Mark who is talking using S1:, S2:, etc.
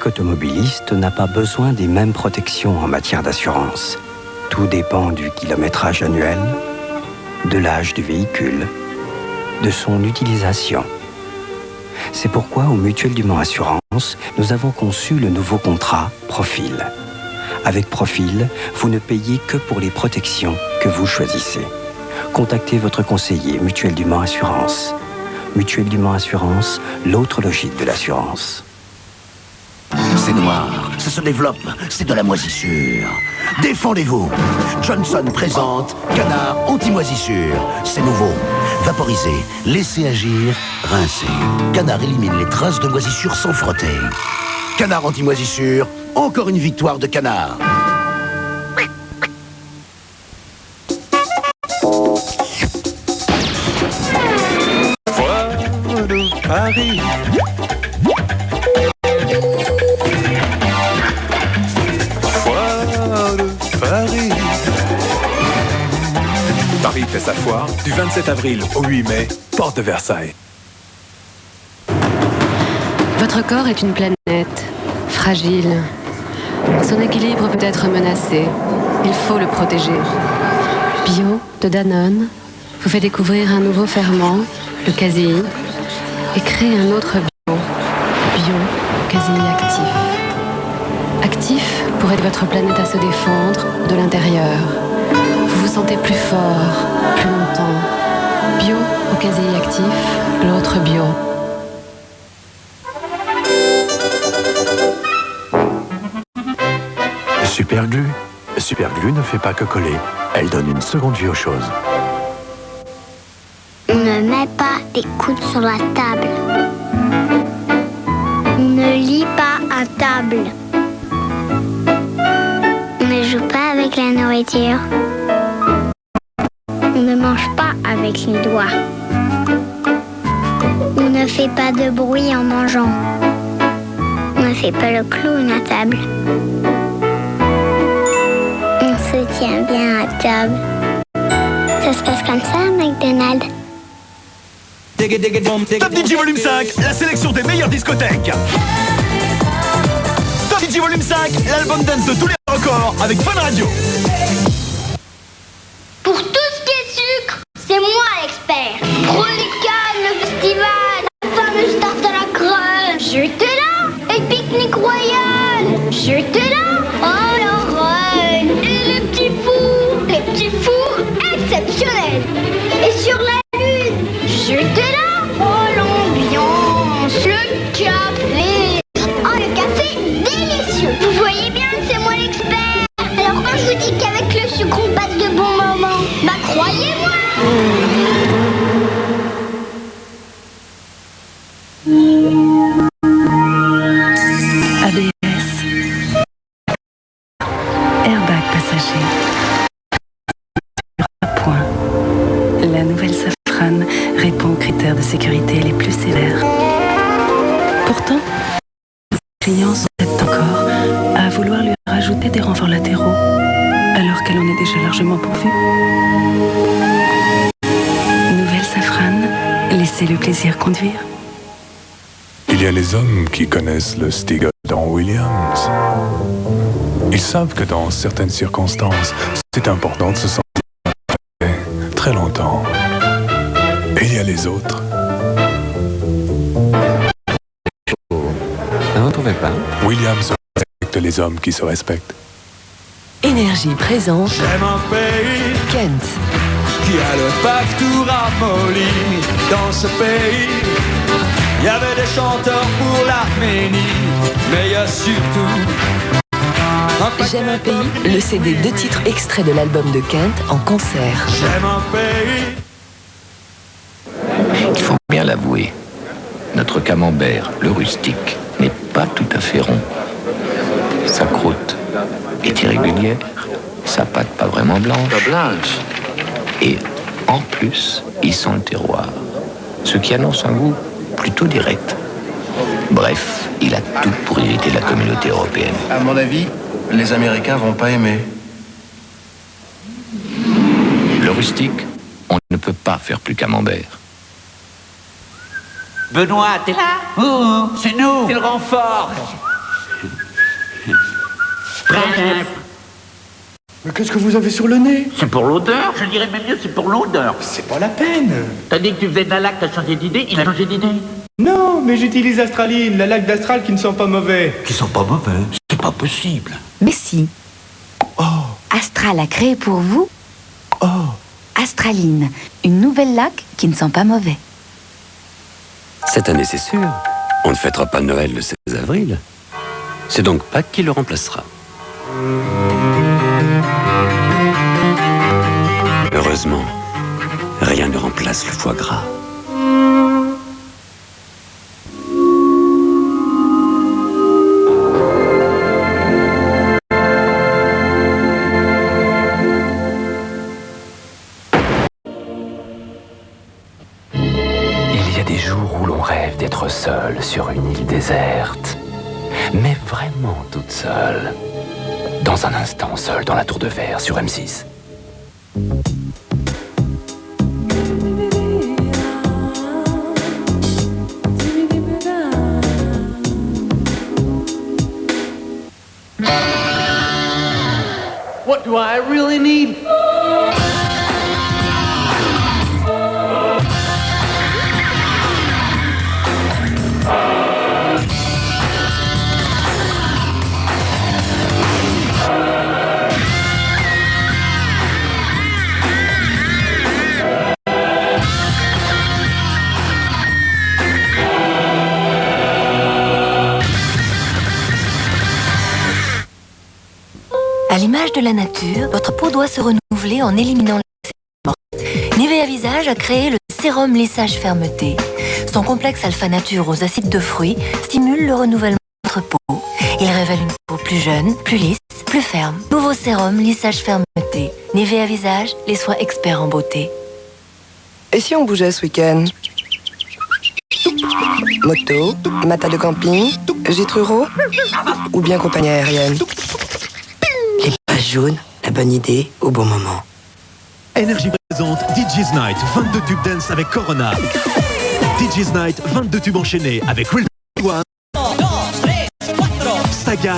S1: chaque automobiliste n'a pas besoin des mêmes protections en matière d'assurance. Tout dépend du kilométrage annuel, de l'âge du véhicule, de son utilisation. C'est pourquoi au Mutuelle du Mans Assurance, nous avons conçu le nouveau contrat Profil. Avec Profil, vous ne payez que pour les protections que vous choisissez. Contactez votre conseiller Mutuelle du Mans Assurance. Mutuelle du Mans Assurance, l'autre logique de l'assurance.
S2: C'est noir, ça se développe, c'est de la moisissure. Défendez-vous. Johnson présente Canard anti-moisissure. C'est nouveau. Vaporisé, laissez agir, rincez. Canard élimine les traces de moisissure sans frotter. Canard anti-moisissure, encore une victoire de Canard.
S3: Foire de Paris. Foire de Paris. Paris fait sa foire du 27 avril au 8 mai, porte de Versailles.
S4: Votre corps est une planète, fragile. Son équilibre peut être menacé. Il faut le protéger. Bio de Danone vous fait découvrir un nouveau ferment, le caséine, et crée un autre bio, caséine actif. Actif pour aider votre planète à se défendre de l'intérieur. Vous vous sentez plus fort, plus longtemps. Bio au caséine actif, l'autre bio.
S5: Superglue. Superglue ne fait pas que coller. Elle donne une seconde vie aux choses.
S6: On ne met pas des coudes sur la table. On ne lit pas à table. On ne joue pas avec la nourriture. On ne mange pas avec les doigts. On ne fait pas de bruit en mangeant. On ne fait pas le clown à table. On se tient bien à table. Ça se passe comme ça à McDonald's.
S7: Top DJ Volume 5, la sélection des meilleures discothèques. Top DJ Volume 5, l'album dance de tous les records avec Fun Radio.
S6: Pour tout ce qui est sucre, c'est moi l'expert. Rolican, le festival, la fameuse tarte à la crème. J'étais là. Et pique-nique royal. J'étais là. Oh la reine. Et les petits fours exceptionnels. Et sur la lune, j'étais là. Oh l'ambiance, le café. Oh le café délicieux. Vous voyez bien que c'est moi l'expert. Alors quand je vous dis qu'avec le sucre on passe de bons moments, bah croyez-moi.
S4: ABS. Airbag passager. Point. La nouvelle Safran répond aux critères de sécurité les plus sévères. Pourtant, les clients s'entêtent encore à vouloir lui rajouter des renforts latéraux, alors qu'elle en est déjà largement pourvue. Nouvelle Safran, laissez le plaisir conduire.
S3: Il y a les hommes qui connaissent le Stiga dans Williams. Ils savent que dans certaines circonstances, c'est important de se sentir très longtemps. Et il y a les autres.
S1: Vous ne trouvez pas?
S3: Williams respecte les hommes qui se respectent.
S8: Énergie présente
S7: J'aime un pays
S8: Kent.
S7: qui a le pape tout ramolli. Dans ce pays, il y avait des chanteurs pour l'Arménie, mais il y a surtout
S8: J'aime un pays, le CD 2 titres extraits de l'album de Kent en concert.
S7: J'aime un pays.
S9: Il faut bien l'avouer, notre camembert, le rustique, n'est pas tout à fait rond. Sa croûte est irrégulière, sa pâte pas vraiment blanche. Et en plus, il sent le terroir, ce qui annonce un goût plutôt direct. Bref, il a tout pour irriter la communauté européenne.
S10: À mon avis, les Américains vont pas aimer.
S9: Le rustique, on ne peut pas faire plus camembert.
S11: Benoît, t'es là? C'est nous. C'est le renfort. Mais qu'est-ce que vous avez sur le nez?
S12: C'est pour l'odeur, je dirais même mieux, c'est pour l'odeur.
S11: C'est pas la peine.
S12: T'as dit que tu faisais de la laque, t'as changé d'idée, il a changé d'idée.
S11: Non, mais j'utilise Astraline, la laque d'Astral qui ne sent pas mauvais.
S2: Qui sont pas mauvais, c'est pas possible.
S13: Mais si. Astral a créé pour vous Astraline, une nouvelle laque qui ne sent pas mauvais.
S1: Cette année, c'est sûr, on ne fêtera pas Noël le 16 avril. C'est donc Pâques qui le remplacera. Heureusement, rien ne remplace le foie gras.
S14: Il y a des jours où l'on rêve d'être seul sur une île déserte. Mais vraiment toute seule. Dans un instant, seul dans la tour de verre sur M6.
S12: What do I really need?
S8: À l'image de la nature, votre peau doit se renouveler en éliminant les cellules mortes. Nivea Visage a créé le sérum lissage fermeté. Son complexe alpha nature aux acides de fruits stimule le renouvellement de votre peau. Il révèle une peau plus jeune, plus lisse, plus ferme. Nouveau sérum lissage fermeté. Nivea Visage, les soins experts en beauté.
S15: Et si on bougeait ce week-end? Moto, matas de camping, gîtes ruraux ou bien compagnie aérienne?
S16: Les pages jaunes, la bonne idée au bon moment.
S17: Énergie présente DJ's Night, 22 tubes dance avec Corona. DJ's Night, 22 tubes enchaînés avec Real One, Saga,